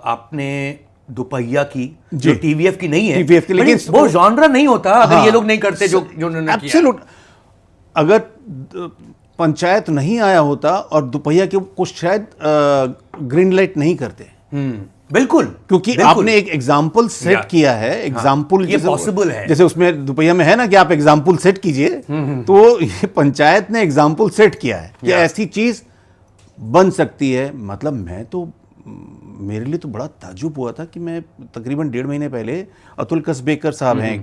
आपने दुपहिया की जो टीवीएफ की नहीं है, टीवीएफ की, लेकिन वो जॉनरा नहीं होता अगर ये लोग नहीं करते जो उन्होंने किया। एब्सोल्यूट। अगर पंचायत नहीं आया होता और दुपहिया के कुछ शायद ग्रीन लाइट नहीं करते। बिल्कुल, क्योंकि आपने एक एग्जाम्पल सेट किया है। एग्जाम्पल ये पॉसिबल है, जैसे उसमें दुपहिया में है ना कि आप एग्जाम्पल सेट कीजिए, तो ये पंचायत ने एग्जाम्पल सेट किया है कि ऐसी चीज बन सकती है। मतलब मैं तो, मेरे लिए तो बड़ा ताज्जुब हुआ था कि मैं तकरीबन 1.5 महीने पहले, अतुल कसबेकर साहब हैं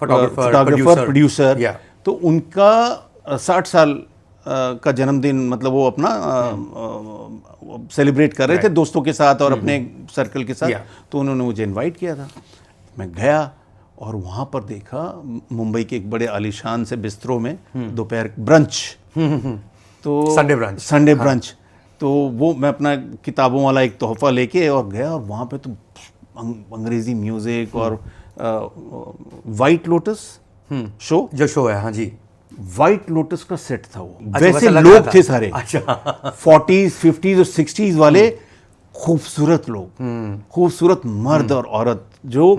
फोटोग्राफर प्रोड्यूसर, तो उनका 60 साल का जन्मदिन, मतलब वो अपना सेलिब्रेट कर रहे थे दोस्तों के साथ और अपने सर्कल के साथ, तो उन्होंने मुझे इनवाइट किया था। मैं गया और वहाँ पर देखा मुंबई के एक बड़े आलीशान से बिस्तरों में दोपहर ब्रंच, तो संडे ब्रंच, तो वो मैं अपना किताबों वाला एक तोहफा लेके और गया, और वहाँ पे तो अंग्रेजी म्यूजिक और वाइट लोटस शो है, हाँ जी, वाइट लोटस का सेट था वो। वैसे लोग थे सारे, 40s 50s और 60s वाले खूबसूरत लोग, खूबसूरत मर्द और औरत जो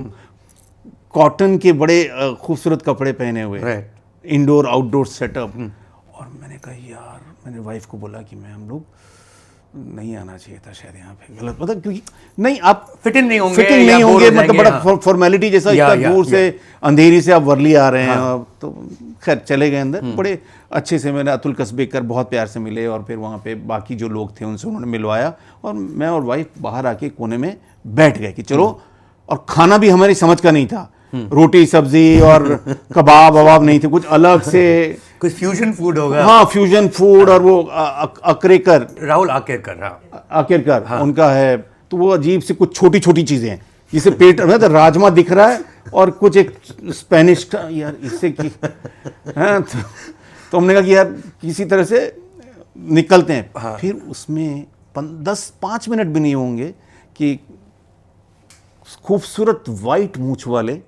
कॉटन के बड़े खूबसूरत कपड़े पहने हुए, इंडोर आउटडोर सेटअप। और मैंने कहा यार, मैंने वाइफ को बोला कि मैं, हम लोग नहीं आना चाहिए था शायद यहाँ पे, गलत, मतलब क्योंकि नहीं आप फिट इन नहीं होंगे, मतलब बड़ा फॉर्मेलिटी जैसा, इतना दूर से अंधेरी से आप वर्ली आ रहे हैं। तो खैर चले गए अंदर, बड़े अच्छे से। मैंने अतुल कसबेकर बहुत प्यार से मिले, और फिर वहाँ पे बाकी जो लोग थे उनसे उन्होंने मिलवाया, और मैं और वाइफ बाहर आके कोने में बैठ गए कि चलो। और खाना भी हमारी समझ का नहीं था, रोटी सब्जी और कबाब वबाब नहीं थे, कुछ अलग से, कुछ फ्यूजन फूड होगा। हाँ, फ्यूजन फूड। और वो अकरेकर, राहुल आकेरकर, हाँ, उनका है, तो वो अजीब से कुछ छोटी छोटी चीजें हैं, जिसे पेट में तो राजमा दिख रहा है और कुछ एक स्पेनिश का, यार इससे की है। तो हमने कहा कि यार किसी तरह से निकलते हैं। हाँ। फिर उसमें 5 मिनट भी नहीं होंगे कि खूबसूरत वाइट मूंछ वाले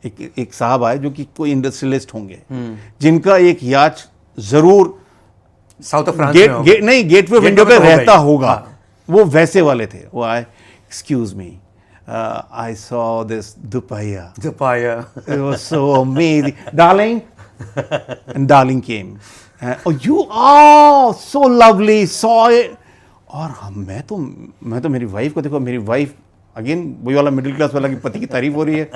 एक साहब आए, जो कि कोई इंडस्ट्रियलिस्ट होंगे, जिनका एक याच जरूर साउथ ऑफ फ्रांस नहीं, गेटवे विंडो पे रहता होगा। हाँ। वो वैसे वाले थे। वो आए, excuse me, I saw this Dupaya. It was so amazing. Darling. And darling came. Oh, you are so lovely. Saw it. और मैं तो मेरी वाइफ को देखो, मेरी वाइफ अगेन वही वाला मिडिल क्लास वाला कि पति की तारीफ हो रही है,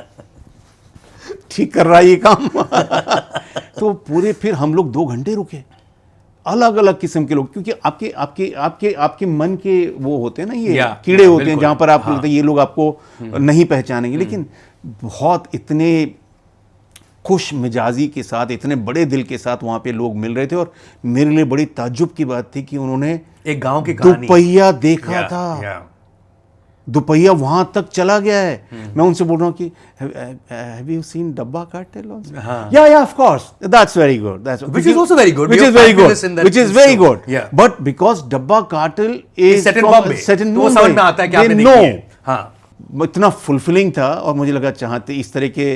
ठीक कर रहा है ये काम। तो पूरे फिर हम लोग 2 घंटे रुके, अलग अलग किस्म के लोग, क्योंकि आपके मन के वो होते हैं ना, ये कीड़े होते हैं, जहां पर आप लगता है ये लोग आपको नहीं पहचानेंगे, लेकिन बहुत इतने खुश मिजाजी के साथ, इतने बड़े दिल के साथ वहां पे लोग मिल रहे थे। और मेरे लिए बड़ी ताज्जुब की बात थी कि उन्होंने एक गांव की कहानी, दुपहिया देखा था। दुपहिया वहां तक चला गया है। मैं उनसे बोल रहा हूँ कि have you seen Dabba Cartel? Yeah, of course. That's very good. Which is also very good. Which is very good. Yeah. But because Dabba Cartel is set in Bombay. वो समझ में आता है कि आपने देखी है। हाँ। इतना फुलफिलिंग था, और मुझे लगा चाहते इस तरह के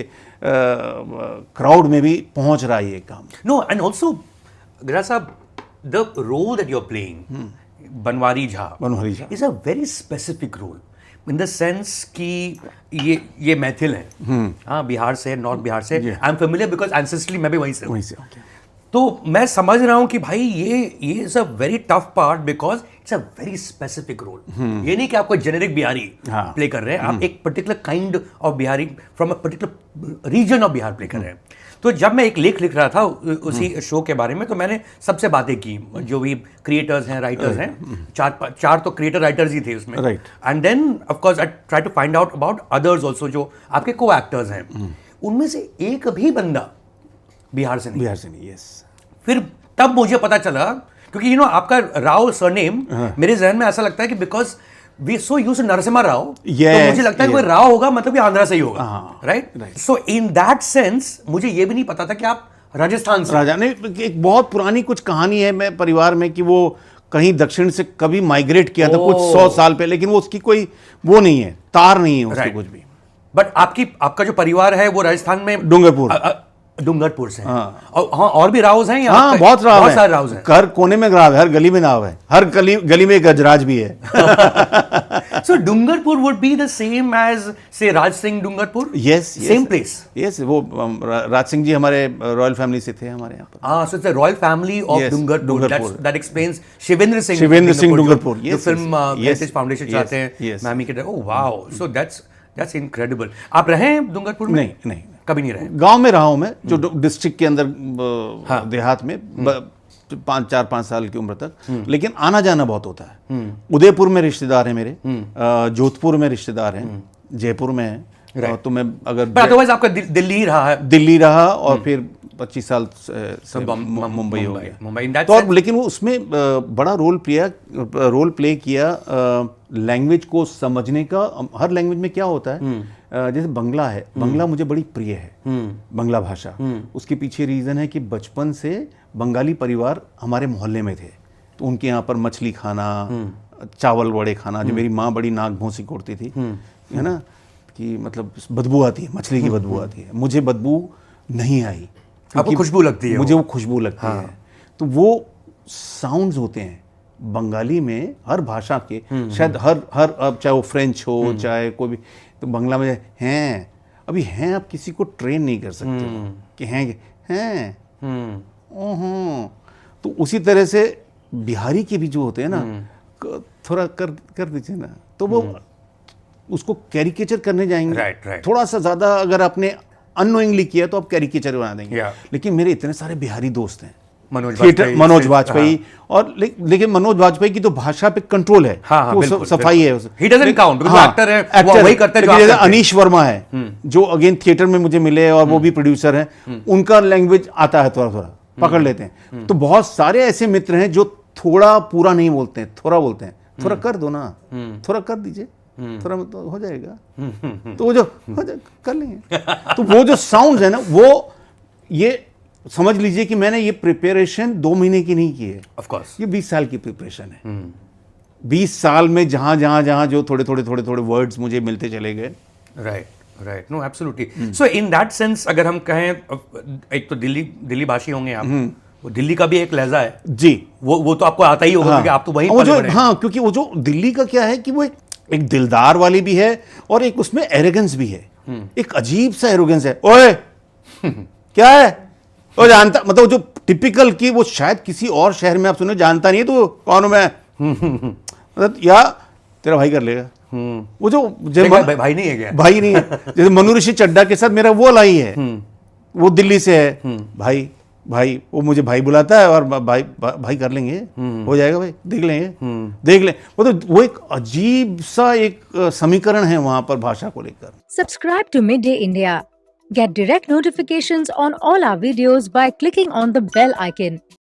क्राउड में भी पहुंच रहा है ये काम। No, and also, Gira साहब, the role that you're playing, Banwari Jha, is a very specific role. In the sense कि ये मैथिल है, हाँ, बिहार से, नॉर्थ बिहार से। आई एम फेमिलियर बिकॉज एंसेस्ट्रली मैं भी वहीं से हूँ। तो मैं समझ रहा हूँ कि भाई ये is a very tough part, because it's a very specific role. ये नहीं कि आप कोई जेनेरिक बिहारी प्ले कर रहे हैं, आप एक particular kind of Bihari from a particular region of Bihar play कर रहे हैं। तो जब मैं एक लेख लिख रहा था उसी शो के बारे में, तो मैंने सबसे बातें की, जो भी क्रिएटर्स हैं, राइटर्स हैं, चार तो क्रिएटर राइटर्स ही थे उसमें। And then of course I try to find out about others also, जो आपके को एक्टर्स हैं। उनमें से एक भी बंदा बिहार से नहीं। यस। फिर तब मुझे पता चला, क्योंकि आपका राव सरनेम मेरे जहन में ऐसा लगता है कि because we so used to Narasimha Rao, तो मुझे लगता है कि कोई राव होगा मतलब कि आंध्रा से ही होगा, right? So in that sense मुझे ये भी नहीं पता था कि आप राजस्थान से। राजा नहीं, एक बहुत पुरानी कुछ कहानी है मैं परिवार में कि वो कहीं दक्षिण से कभी माइग्रेट किया था कुछ 100 साल पहले, लेकिन वो उसकी कोई वो नहीं है, तार नहीं है उसकी कुछ भी। बट आपका जो परिवार है वो राजस्थान में डूंगरपुर से। और भी राव हैं? हाँ, बहुत सारे राव हैं। हर कोने में राव है, हर गली में नाव है, हर गली में एक गजराज भी है। So Dungarpur would be the same as say Raj Singh Dungarpur? Yes, Same place. Yes, वो राज सिंह जी हमारे रॉयल फैमिली से थे हमारे यहाँ पर. So it's a royal family of Yes, Dungarpur. Dungarpur. That explains Shivendra Singh Dungarpur. जो Yes, film yes. Heritage Foundation Yes, चाहते हैं yes. मामी के. Oh wow. So that's incredible. आप रहे हैं डूंगरपुर में? नहीं कभी नहीं रहे. गांव में रहा हूं मैं, जो डिस्ट्रिक्ट के अंदर देहात में 4-5 साल की उम्र तक. लेकिन आना जाना बहुत होता है. उदयपुर में रिश्तेदार हैं मेरे, जोधपुर में रिश्तेदार हैं, जयपुर में है. तो मैं अगर अदरवाइज आपका दिल्ली रहा है. दिल्ली रहा और फिर 25 साल से मुंबई हो गया. मुंबई इन दैट तो अब लेकिन वो उसमें बड़ा रोल प्ले किया लैंग्वेज को समझने का. हर लैंग्वेज में क्या होता है, जैसे बंगला है, बंगला मुझे बड़ी प्रिय है, बंगला भाषा. उसके पीछे रीज़न है कि बचपन से बंगाली परिवार हमारे मोहल्ले में थे, तो उनके यहाँ पर मछली खाना, चावल वड़े खाना. जो मेरी माँ बड़ी नाक भौंसी कोड़ती थी, है ना, कि मतलब बदबू आती है, मछली की बदबू आती है. मुझे बदबू नहीं आई, आपको खुशबू लगती है. मुझे वो खुशबू लगती है. तो वो साउंड्स होते हैं बंगाली में, हर भाषा के, शायद हर अब चाहे वो फ्रेंच हो चाहे कोई भी, तो बंगला में हैं. अभी हैं आप किसी को ट्रेन नहीं कर सकते कि हैं तो उसी तरह से बिहारी के भी जो होते हैं ना, थोड़ा कर दीजिए ना, तो वो उसको कैरिकेचर करने जाएंगे. right. थोड़ा सा ज़्यादा अगर आपने अननोइंगली किया तो आप कैरिकेचर बना देंगे. लेकिन मेरे इतने सारे बिहारी दोस्त हैं, मनोज वाजपेयी और लेकिन मनोज वाजपेयी की तो भाषा पे कंट्रोल है. वो सफाई है. He doesn't count, एक्टर है, वो वही करते हैं. जैसे अनीश वर्मा है, जो अगेन थिएटर में मुझे मिले और वो भी प्रोड्यूसर हैं, उनका लैंग्वेज आता है, थोड़ा पकड़ लेते हैं. तो बहुत सारे ऐसे मित्र हैं जो थोड़ा पूरा नहीं बोलते हैं, थोड़ा बोलते हैं. थोड़ा कर दो ना, थोड़ा कर दीजिए, थोड़ा तो हो जाएगा. तो वो जो कर लेंगे. तो वो जो साउंड्स है ना, वो ये समझ लीजिए कि मैंने ये प्रिपरेशन 2 महीने की नहीं की है. ऑफ कोर्स ये 20 साल की प्रिपरेशन है. 20 साल में जहां जो थोड़े वर्ड्स मुझे मिलते चले गए. Right no absolutely. So in that sense अगर हम कहें, एक तो दिल्ली भाषी होंगे आप, वो दिल्ली का भी एक लहजा है जी. वो तो आपको आता ही होगा, क्योंकि आप तो वहीं पले बड़े हैं. क्योंकि वो जो दिल्ली का क्या है कि वो एक दिलदार वाली भी है और एक उसमें एरोगेंस भी है. एक अजीब सा एरोगेंस है. ओए क्या है वो जानता, मतलब जो टिपिकल की, वो शायद किसी और शहर में आप सुने, जानता नहीं तो कौन हूं मैं, मतलब या तेरा भाई कर लेगा. वो जो भाई नहीं है क्या? भाई नहीं है. जैसे मनु ऋषि चड्ढा के साथ मेरा वो लाई है, वो दिल्ली से है. भाई वो मुझे भाई बुलाता है और भाई कर लेंगे, हो जाएगा भाई, देख लें. वो एक अजीब सा एक समीकरण है वहां पर भाषा को लेकर. Subscribe to Mid Day India. Get direct notifications on all our videos by clicking on the bell icon.